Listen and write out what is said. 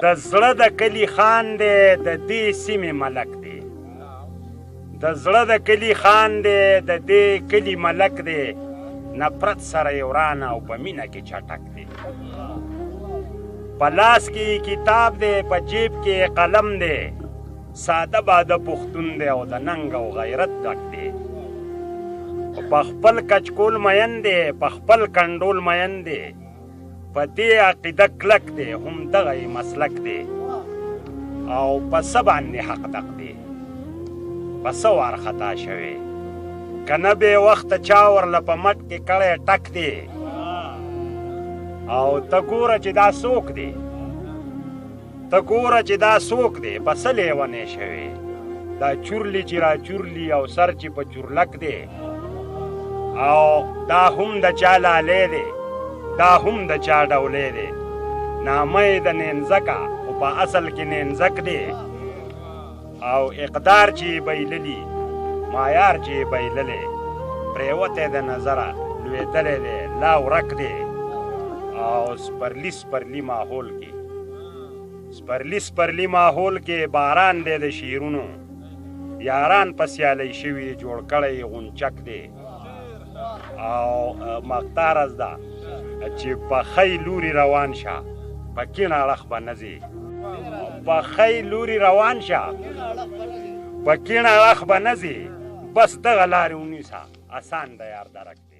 د زړه د کلي خان دی د دې سیمې ملک دی د زړه د کلي خان دی د دې کلي ملک دی نفرت سره یې وران او په مینه کې چټک دی په لاس کې کتاب دی په جیب کې قلم دی ساده باده پښتون دی او د ننګ او غیرت ډک دی په خپل کچکول مین دی په خپل کنډول مین دی په دې عقیده کلک دی هم دغه یې مسلک دی او په څه باندې حق دق دی په څه وارخطا شوی که نه بې وخته چا ورله په مټ کې کړی ټک دی او ته ګوره چې دا څوک دی ته ګوره چې دا څوک دی په څه لیونی شوی دا چورلي چې را چورلي او سر چې په چورلک دی او دا هم د چا لالی دی دا هم د چا ډولی دی نامه یې د نینځکه خو په اصل کې نینځک دی او اقدار چې یې بایللي معیار چې یې بایللی پرېوتی د نظره لوېدلی دی لا ورک دی او سپرلي ماحول کې سپرلي ماحول کې باران دی د شیرونو یاران په سیالۍ شوي جوړ کړی غونچک دی او مقطع رز ده چې په خی لوري روان شه په کیڼ اړخ به نه ځې په خی لوري روان شه په کیڼ اړخ به نه ځې بس دغه لارې ونیسه اسان د یار درک دی